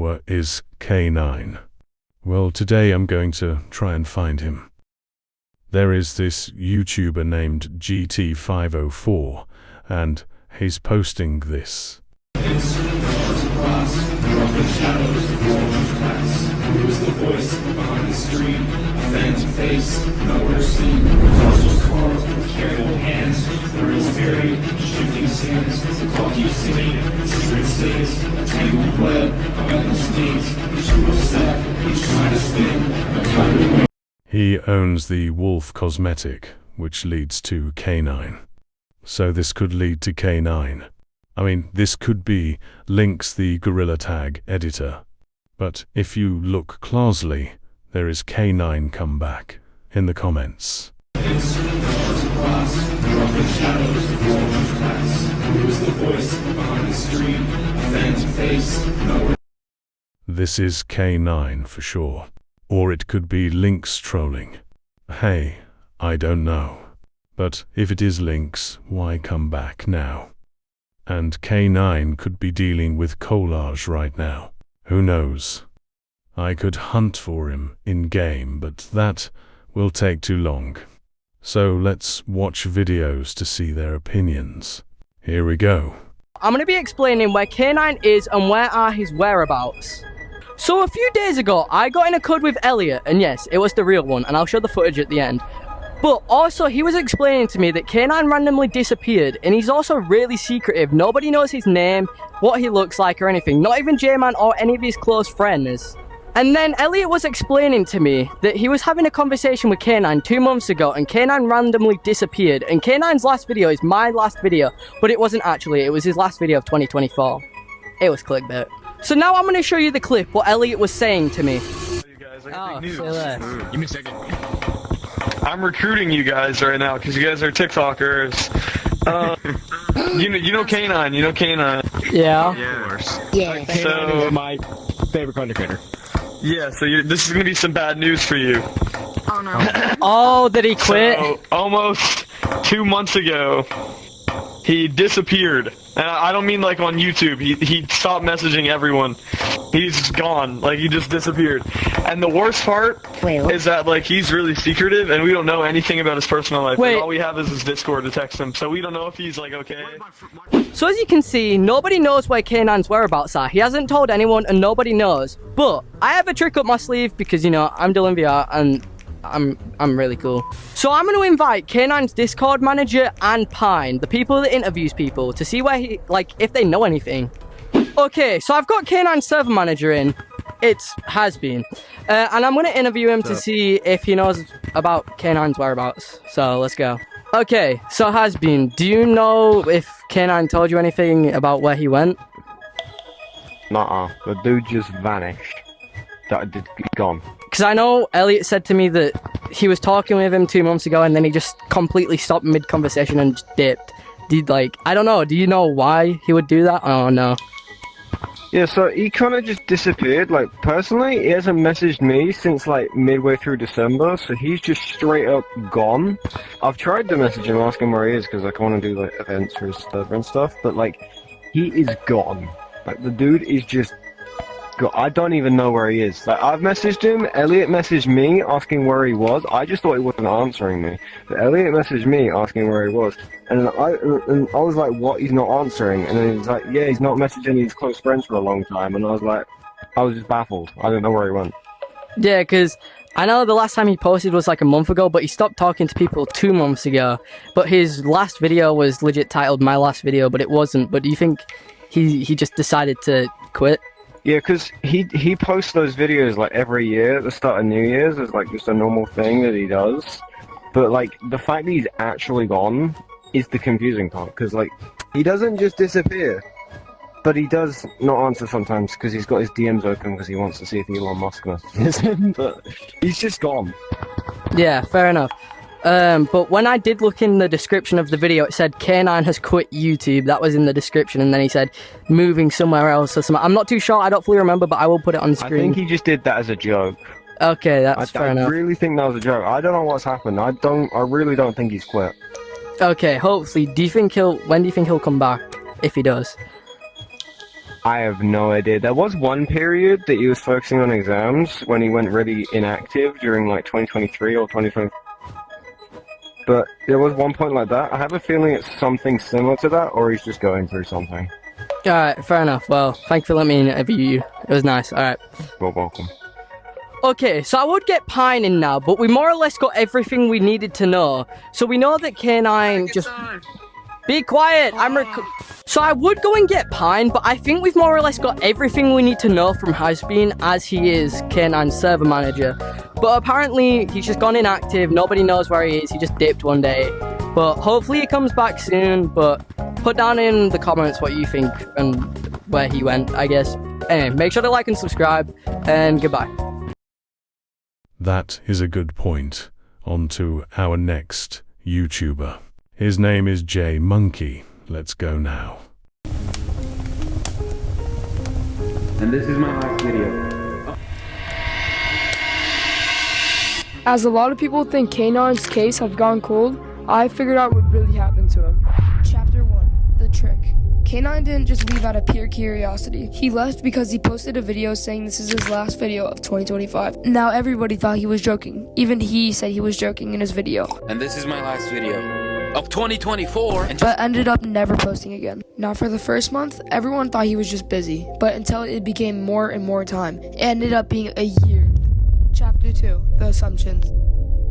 Where is K9? Well, today I'm going to try and find him. There is this YouTuber named GT504, and he's posting this. Who is the voice behind the screen? A phantom face, nowhere seen. Puzzles carved with careful hands. The real buried, shifting sands. The clock keeps singing, secret stays. A tangled web, a endless maze. Each wheel set, each trying to spin. A cloud. He owns the Wolf Cosmetic, which leads to K9. So this could lead to K9. I mean, this could be Lynx the Gorilla Tag editor. But if you look closely, there is K9 come back in the comments. This is K9 for sure. Or it could be Lynx trolling. Hey, I don't know. But if it is Lynx, why come back now? And K9 could be dealing with collage right now. Who knows? I could hunt for him in-game, but that will take too long. So let's watch videos to see their opinions. Here we go. I'm going to be explaining where K9 is and where are his whereabouts. So a few days ago, I got in a code with Elliot, and yes, it was the real one, and I'll show the footage at the end. But also, he was explaining to me that K9 randomly disappeared, and he's also really secretive. Nobody knows his name, what he looks like or anything, not even J-Man or any of his close friends. And then Elliot was explaining to me that he was having a conversation with K9 2 months ago, and K9 randomly disappeared. And K9's last video is my last video, but it wasn't actually, it was his last video of 2024. It was clickbait. So now I'm going to show you the clip, what Elliot was saying to me. You guys, I got big news. Give me a second. I'm recruiting you guys right now because you guys are TikTokers. You know K9, you know K9. Yeah. Yeah. Of course. Yeah. So my favorite content creator. Yeah, so this is gonna be some bad news for you. Oh no. Oh, did he quit? So, almost 2 months ago, he disappeared. And I don't mean like on YouTube. He stopped messaging everyone. He's gone. Like, he just disappeared. And the worst part is that, like, he's really secretive, and we don't know anything about his personal life. Wait. Like, all we have is his Discord to text him, so we don't know if he's, like, okay. So as you can see, nobody knows where K9's whereabouts are. He hasn't told anyone, and nobody knows. But I have a trick up my sleeve because, you know, I'm Dylan VR, and I'm really cool. So I'm going to invite K9's Discord manager and Pine, the people that interviews people, to see where he, like, if they know anything. Okay, so I've got K9's server manager in. It's Has-Been. And I'm going to interview him to see if he knows about K9's whereabouts. So let's go. Okay, so Has-Been, do you know if K9 told you anything about where he went? Nuh-uh. The dude just vanished. Gone. Because I know Elliot said to me that he was talking with him 2 months ago and then he just completely stopped mid-conversation and just dipped. I don't know, do you know why he would do that? Oh, no. Yeah, so he kind of just disappeared. Like, personally, he hasn't messaged me since, like, midway through December, so he's just straight up gone. I've tried to message him, ask him where he is, because I want to do, like, events for his server and stuff, but, like, he is gone. Like, the dude is just... I don't even know where he is. Like, I've messaged him, Elliot messaged me asking where he was. I just thought he wasn't answering me. But Elliot messaged me asking where he was. And I was like, what? He's not answering. And then he's like, yeah, he's not messaging his close friends for a long time. And I was just baffled. I don't know where he went. Yeah, because I know the last time he posted was like a month ago, but he stopped talking to people 2 months ago. But his last video was legit titled My Last Video, but it wasn't. But do you think he just decided to quit? Yeah, because he posts those videos like every year at the start of New Year's. It's like just a normal thing that he does. But like the fact that he's actually gone is the confusing part. Because like he doesn't just disappear, but he does not answer sometimes because he's got his DMs open because he wants to see if Elon Musk messages him. But he's just gone. Yeah, fair enough. But when I did look in the description of the video, it said K9 has quit YouTube. That was in the description, and then he said moving somewhere else or something. I'm not too sure. I don't fully remember, but I will put it on the screen. I think he just did that as a joke. Okay, that's fair enough. I really think that was a joke. I don't know what's happened. I really don't think he's quit. Okay, hopefully. When do you think he'll come back? If he does? I have no idea. There was one period that he was focusing on exams when he went really inactive during like 2023 or 2020. But there was one point like that. I have a feeling it's something similar to that, or he's just going through something. Alright, fair enough. Well, thank you for letting me interview you. It was nice. Alright. You're welcome. Okay, so I would get Pine in now, but we more or less got everything we needed to know. So we know that K9 just... Be quiet! So I would go and get Pine, but I think we've more or less got everything we need to know from Hasbeen, as he is K9's server manager. But apparently, he's just gone inactive, nobody knows where he is, he just dipped one day. But hopefully he comes back soon, but put down in the comments what you think and where he went, I guess. Anyway, make sure to like and subscribe, and goodbye. That is a good point. On to our next YouTuber. His name is J Monkey. Let's go now. And this is my last video. As a lot of people think K9's case have gone cold, I figured out what really happened to him. Chapter 1. The Trick. K9 didn't just leave out of pure curiosity. He left because he posted a video saying this is his last video of 2025. Now everybody thought he was joking. Even he said he was joking in his video. And this is my last video of 2024. But ended up never posting again. Now for the first month, everyone thought he was just busy. But until it became more and more time, it ended up being a year. Chapter 2. The Assumptions.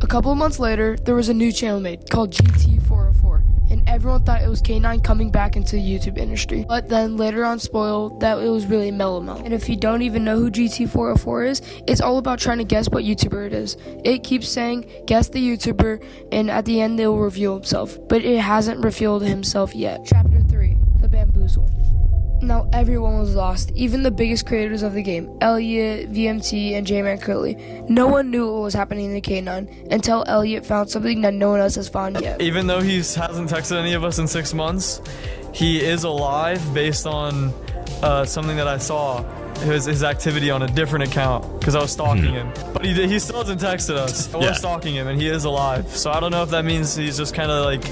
A couple of months later, there was a new channel made called GT404. And everyone thought it was K9 coming back into the YouTube industry. But then later on spoiled that it was really Mellow Mel. And if you don't even know who GT404 is, it's all about trying to guess what YouTuber it is. It keeps saying, guess the YouTuber, and at the end it will reveal himself. But it hasn't revealed himself yet. Chapter 3. The Bamboozle. Now everyone was lost, even the biggest creators of the game, Elliot, VMT, and J-Man Curly. No one knew what was happening to K9 until Elliot found something that no one else has found yet. Even though he hasn't texted any of us in 6 months, he is alive based on something that I saw. His activity on a different account, because I was stalking him. But he still hasn't texted us. I was stalking him, and he is alive. So I don't know if that means he's just kind of like,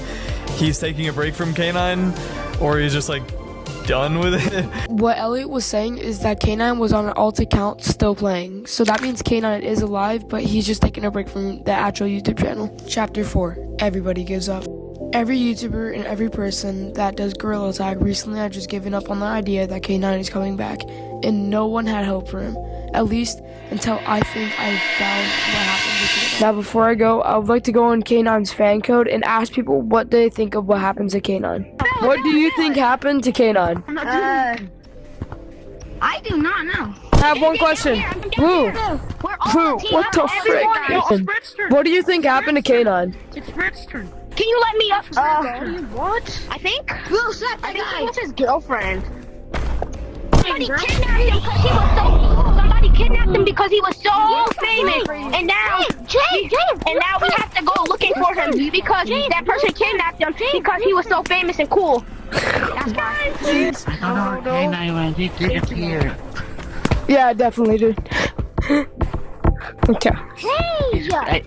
he's taking a break from K9, or he's just like, done with it. What Elliot was saying is that K9 was on an alt account still playing. So that means K9 is alive, but he's just taking a break from the actual YouTube channel. Chapter 4. Everybody gives up. Every YouTuber and every person that does Gorilla Tag recently had just given up on the idea that K9 is coming back, and no one had hope for him. At least until I think I found what happened to K9. Now before I go, I would like to go on K9's fan code and ask people what they think of what happened to K9. What do you think happened to K9? I do not know. I have one question. Who? What the frick? What do you think happened to K9? It's Rick's turn. Can you let me up? What? I think. I think it was his girlfriend. Somebody kidnapped him because he was so famous, and now we have to go looking for him because that person kidnapped him because he was so famous and cool. That's why. I don't know. K9 when he disappeared. Yeah, definitely did. Okay. Hey!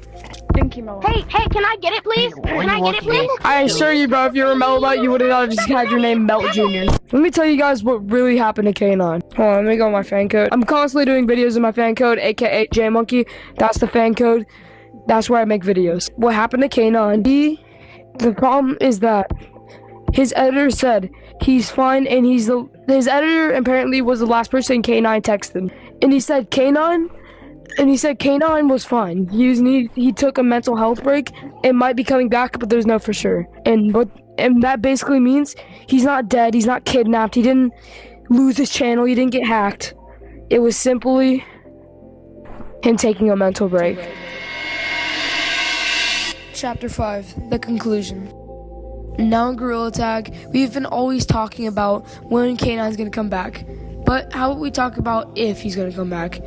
Thank you, Mellow. Hey, can I get it, please? Can I get it, please? I assure you, bro, if you were Mellow Mel, you would have not just had your name Melt Jr. Let me tell you guys what really happened to K9. Hold on, let me go on my fan code. I'm constantly doing videos in my fan code, aka JMonkey. That's the fan code. That's where I make videos. What happened to K9? The problem is that his editor said he's fine, and his editor apparently was the last person K9 texted. And he said K9 was fine. He took a mental health break and might be coming back, but there's no for sure. And that basically means he's not dead, he's not kidnapped, he didn't lose his channel, he didn't get hacked. It was simply him taking a mental break. Chapter 5. The Conclusion. Now in Gorilla Tag, we've been always talking about when K9's gonna come back. But how about we talk about if he's gonna come back?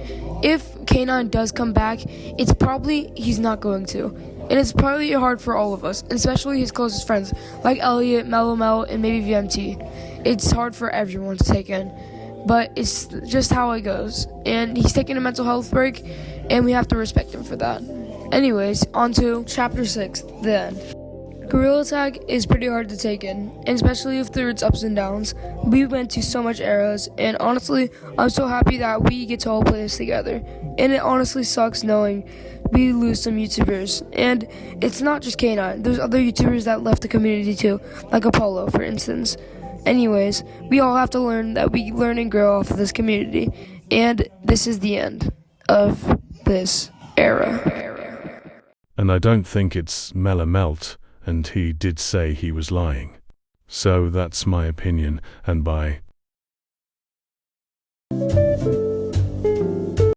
If K9 does come back, it's probably he's not going to. And it's probably hard for all of us, especially his closest friends, like Elliot, Mellow Mel, and maybe VMT. It's hard for everyone to take in. But it's just how it goes. And he's taking a mental health break, and we have to respect him for that. Anyways, on to Chapter 6, the end. Gorilla Tag is pretty hard to take in, and especially through its ups and downs. We went to so much eras, and honestly, I'm so happy that we get to all play this together. And it honestly sucks knowing we lose some YouTubers. And it's not just K9, there's other YouTubers that left the community too, like Apollo, for instance. Anyways, we all have to learn that we learn and grow off of this community, and this is the end of this era. And I don't think it's Melamelt, and he did say he was lying. So that's my opinion, and bye.